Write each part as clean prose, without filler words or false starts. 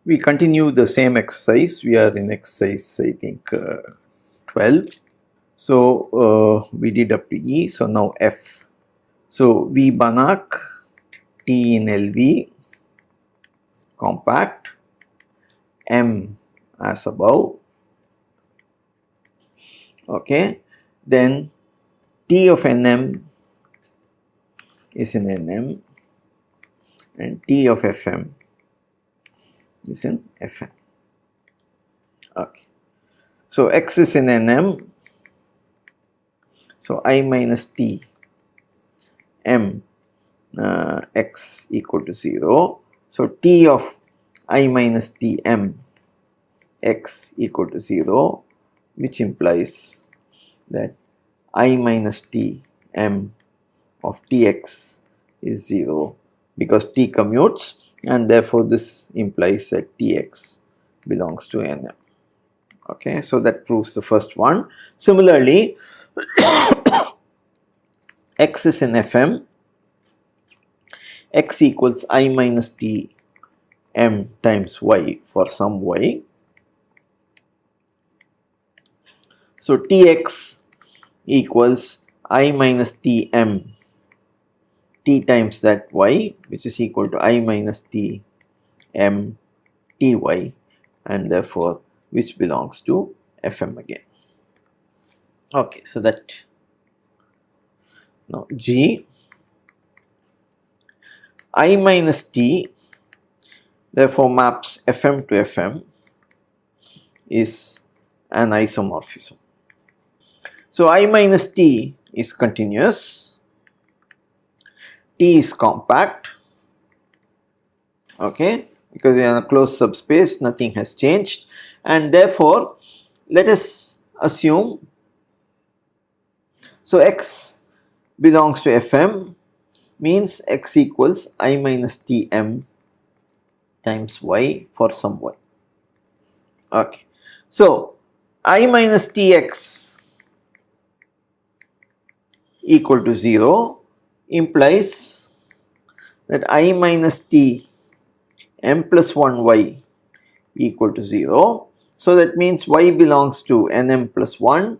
We continue the same exercise. We are in exercise, I think, 12. So we did up to E. So now F. So V Banach, T in LV, compact, M as above. Okay. Then T of NM is in NM and T of FM is in FM. Okay. So X is in NM. So I minus T M X equal to 0. So T of I minus T M X equal to 0, which implies that I minus T M of Tx is 0 because T commutes, and therefore this implies that Tx belongs to Nm. Okay, so that proves the first one. Similarly, X is in Fm, X equals I minus T M times Y for some Y. So Tx equals I minus T M T times that Y, which is equal to I minus T M Ty, and therefore which belongs to Fm again. Okay, so that now G I minus T therefore maps Fm to Fm is an isomorphism. So I minus T is continuous, T is compact, okay, because we are in a closed subspace, nothing has changed, and therefore let us assume, so X belongs to Fm means X equals I minus Tm times Y for some Y. Okay, so I minus Tx equal to 0 implies that I minus T M plus 1 Y equal to 0. So that means Y belongs to Nm plus 1,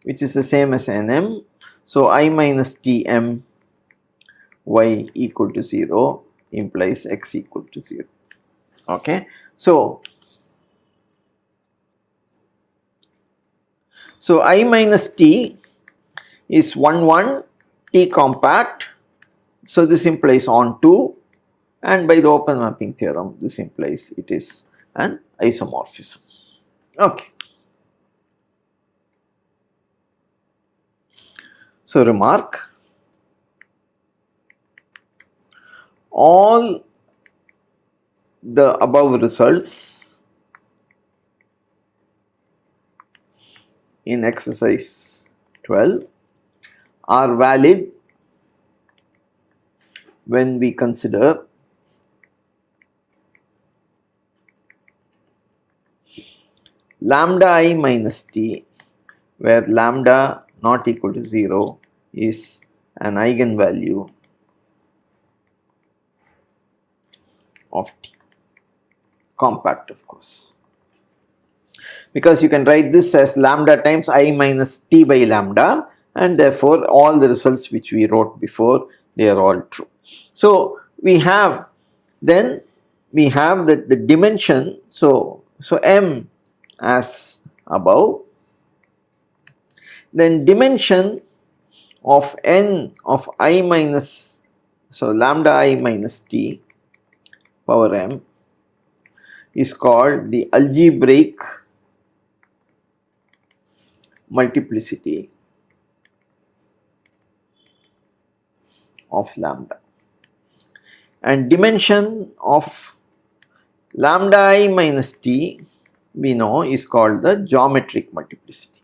which is the same as Nm. So I minus Tm Y equal to 0 implies X equal to 0. Okay, so I minus T is 1 1 T compact, so this implies on 2, and by the open mapping theorem this implies it is an isomorphism. Okay. So remark, all the above results in exercise 12 are valid when we consider lambda I minus T, where lambda not equal to 0 is an eigenvalue of T, compact of course, because you can write this as lambda times I minus T by lambda, and therefore all the results which we wrote before, they are all true. So we have then that the dimension, so M as above, then dimension of n of I minus, so lambda I minus T power M is called the algebraic multiplicity of lambda, and dimension of lambda I minus T we know is called the geometric multiplicity.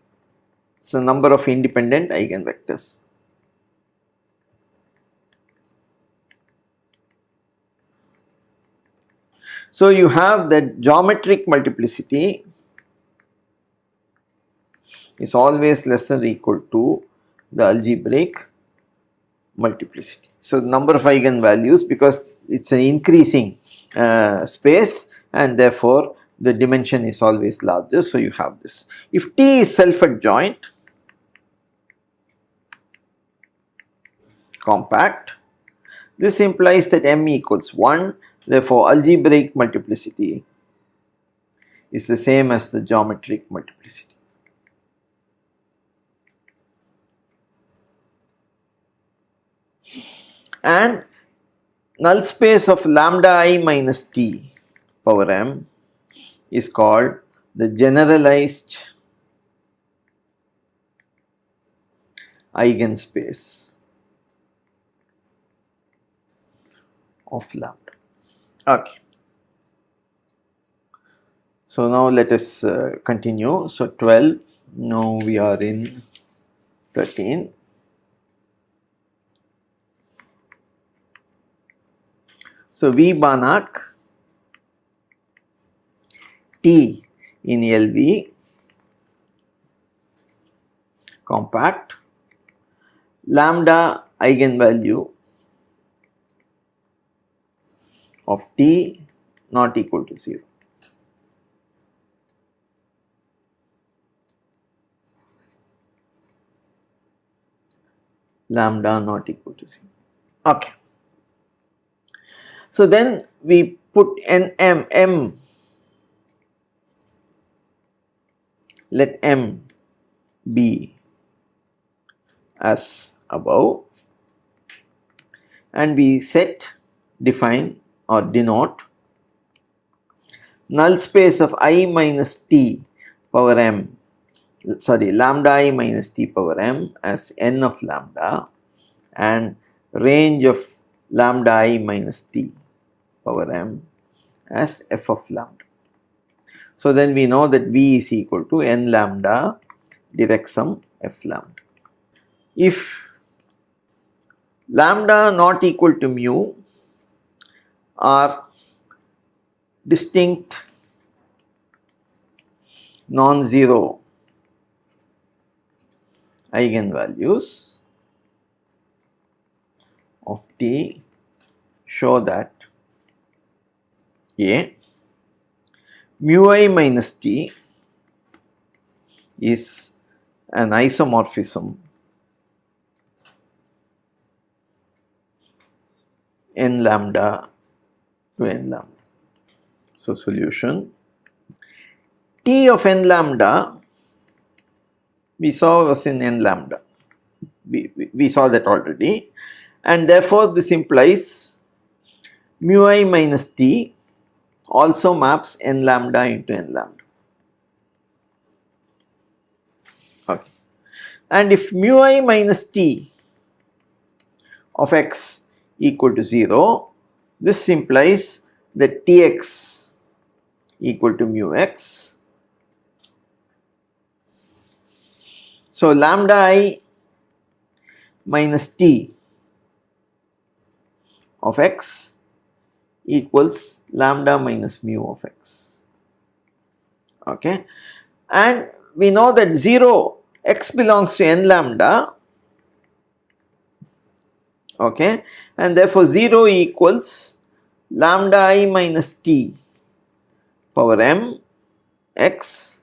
It's the number of independent eigenvectors. So you have that geometric multiplicity is always less than or equal to the algebraic multiplicity. So the number of eigenvalues, because it's an increasing space, and therefore the dimension is always larger. So you have this. If T is self-adjoint, compact, this implies that M equals 1, therefore algebraic multiplicity is the same as the geometric multiplicity. And null space of lambda I minus T power M is called the generalized eigenspace of lambda. Okay. So now let us continue. So 12, now we are in 13. So V Banach T in LV compact, lambda eigenvalue of T not equal to 0. Lambda not equal to 0. Okay. So then we put M, let M be as above, and we set, define or denote null space of I minus T power M, sorry, lambda I minus T power M as n of lambda, and range of lambda I minus T power M as f of lambda. So then we know that V is equal to n lambda direct sum f lambda. If lambda not equal to mu are distinct non-zero eigenvalues of T, show that A, mu I minus T is an isomorphism n lambda to n lambda. So solution, T of n lambda we saw was in n lambda, we saw that already, and therefore this implies mu I minus T also maps n lambda into n lambda. Okay. And if mu I minus T of x equal to 0, this implies that Tx equal to mu x. So lambda I minus T of x equals lambda minus mu of x. Okay. And we know that 0, x belongs to n lambda, okay, and therefore 0 equals lambda I minus T power m x,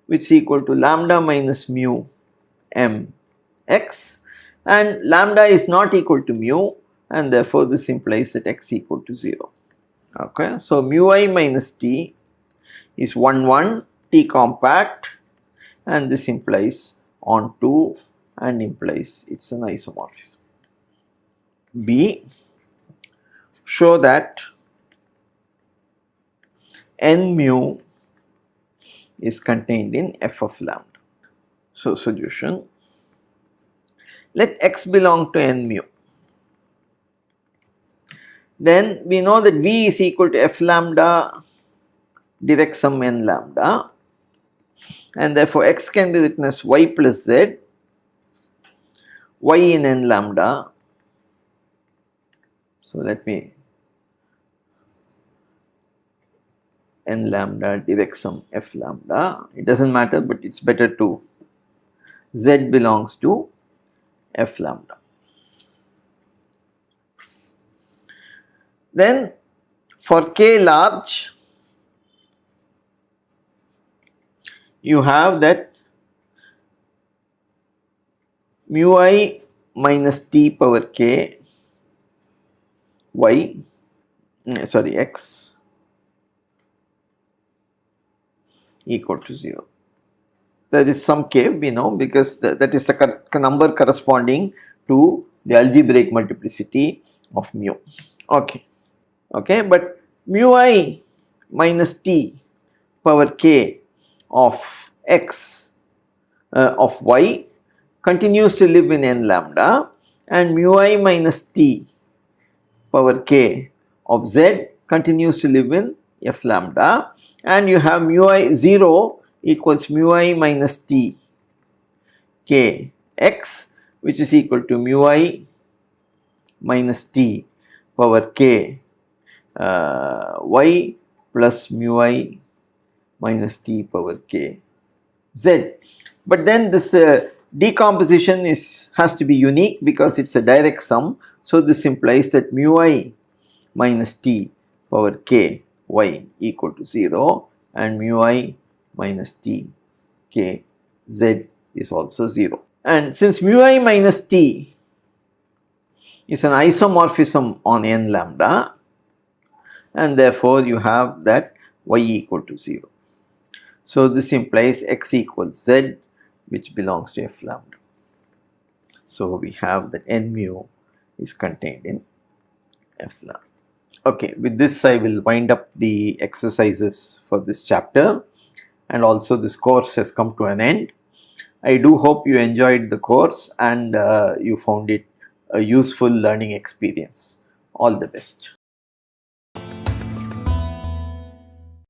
which is equal to lambda minus mu m x, and lambda is not equal to mu, and therefore this implies that x equal to 0. Okay. So mu I minus T is 1 1 T compact, and this implies on 2 and implies it is an isomorphism. B, show that n mu is contained in f of lambda. So solution, let x belong to n mu. Then we know that V is equal to f lambda direct sum n lambda, and therefore x can be written as y plus z, y in n lambda. So let me n lambda direct sum f lambda, it does not matter, but it is better to z belongs to f lambda. Then for k large, you have that mu I minus t power k y, sorry, x equal to 0. There is some k, we know, because that is a number corresponding to the algebraic multiplicity of mu. Okay. Okay, but mu I minus t power k of x of y continues to live in n lambda, and mu I minus t power k of z continues to live in f lambda, and you have mu I 0 equals mu I minus t k x, which is equal to mu I minus t power k y plus mu I minus t power k z. But then this decomposition has to be unique because it's a direct sum. So this implies that mu I minus t power k y equal to 0, and mu I minus t k z is also 0. And since mu I minus t is an isomorphism on n lambda, and therefore you have that y equal to 0. So this implies x equals z, which belongs to f lambda. So we have that n mu is contained in f lambda. Okay, with this I will wind up the exercises for this chapter, and also this course has come to an end. I do hope you enjoyed the course and you found it a useful learning experience. All the best.